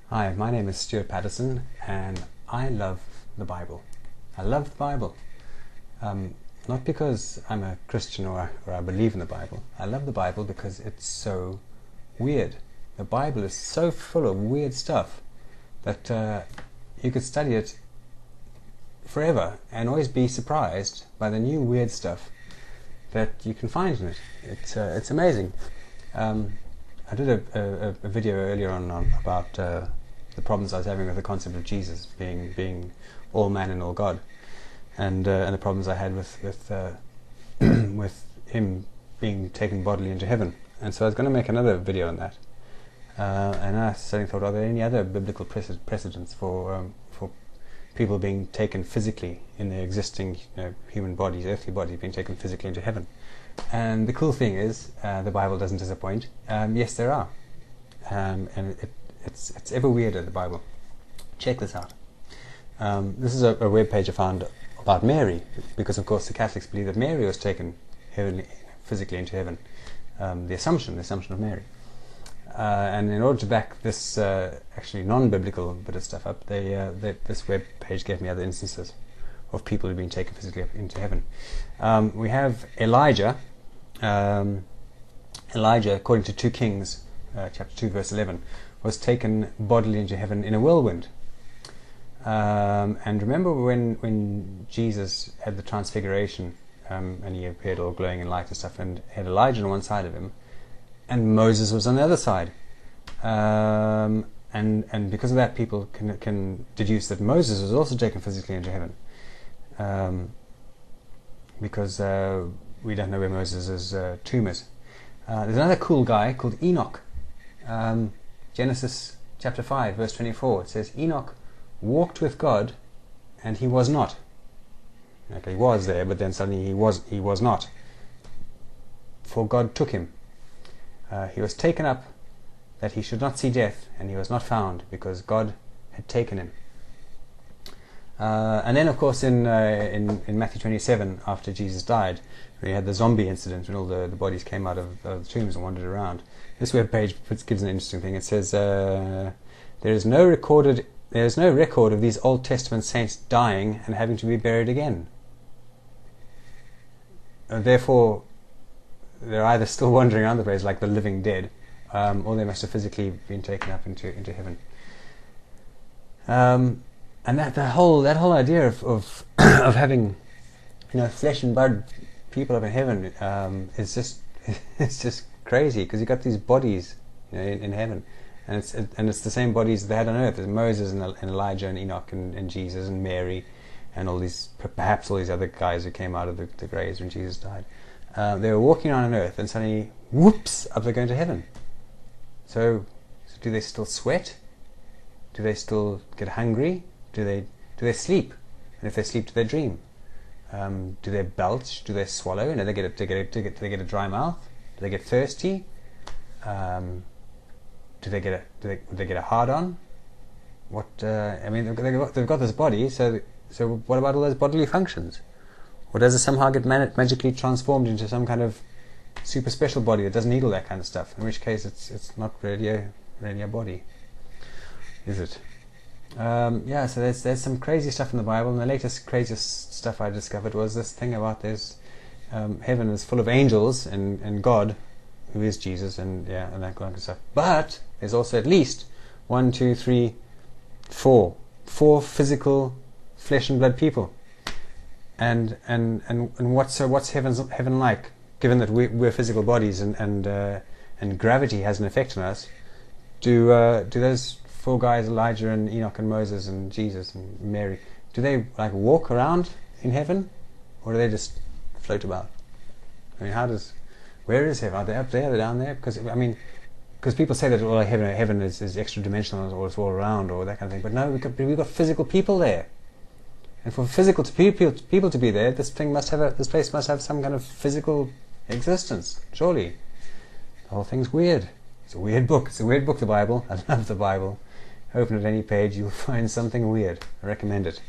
Hi, my name is Stuart Patterson and I love the Bible. I love the Bible. Not because I'm a Christian or I believe in the Bible. I love the Bible because it's so weird. The Bible is so full of weird stuff that you could study it forever and always be surprised by the new weird stuff that you can find in it. It's amazing. I did a video earlier on about the problems I was having with the concept of Jesus being all man and all God, and the problems I had with with him being taken bodily into heaven. And so I was going to make another video on that. And I suddenly thought, are there any other biblical precedents for people being taken physically in their existing human bodies, earthly bodies, being taken physically into heaven? And the cool thing is, the Bible doesn't disappoint. Yes, there are, and it's ever weirder, the Bible. Check this out. This is a web page I found about Mary, because of course the Catholics believe that Mary was taken physically into heaven. The assumption of Mary. And in order to back this actually non-biblical bit of stuff up, this web page gave me other instances of people who've been taken physically up into heaven. We have Elijah. Elijah, according to 2 Kings, chapter 2, verse 11, was taken bodily into heaven in a whirlwind. And remember when Jesus had the transfiguration, and he appeared all glowing in light and stuff, and had Elijah on one side of him, and Moses was on the other side. And because of that, people can deduce that Moses was also taken physically into heaven. Because we don't know where Moses' tomb is. There's another cool guy called Enoch. Genesis chapter 5, verse 24. It says, Enoch walked with God, and he was not. Okay, he was there, but then suddenly he was not. For God took him. He was taken up that he should not see death, and he was not found, because God had taken him. And then, of course, in Matthew 27, after Jesus died, we had the zombie incident when all the bodies came out of the tombs and wandered around. This web page gives an interesting thing. It says there is no record of these Old Testament saints dying and having to be buried again. Therefore, they're either still wandering around the place like the living dead, or they must have physically been taken up into heaven. And that whole idea of having flesh and blood people up in heaven is just crazy, because you've got these bodies in heaven, and it's the same bodies they had on earth. There's Moses and Elijah and Enoch and Jesus and Mary and perhaps all these other guys who came out of the graves when Jesus died. They were walking around on earth, and suddenly, whoops, up they go into heaven. So do they still sweat? Do they still get hungry? Do they sleep? And if they sleep, do they dream? Do they belch? Do they swallow? Do they get a dry mouth? Do they get thirsty? Do they get a hard on? What? I mean, they've got this body. So what about all those bodily functions? Or does it somehow get magically transformed into some kind of super special body that doesn't need all that kind of stuff? In which case, it's not really a body, is it? So there's some crazy stuff in the Bible, and the latest craziest stuff I discovered was this thing about heaven is full of angels and God, who is Jesus, and that kind of stuff. But there's also at least 1, 2, 3, 4 physical flesh and blood people. And what's heaven like? Given that we're physical bodies and gravity has an effect on us, do those 4 guys, Elijah and Enoch and Moses and Jesus and Mary, do they walk around in heaven, or do they just float about? I mean, where is heaven? Are they up there? Are they down there? Because people say that heaven is extra dimensional, or it's all around, or that kind of thing. But no, we've got physical people there, and for physical people to be there, this place must have some kind of physical existence. Surely, the whole thing's weird. It's a weird book. It's a weird book, the Bible. I love the Bible. Open at any page, you'll find something weird. I recommend it.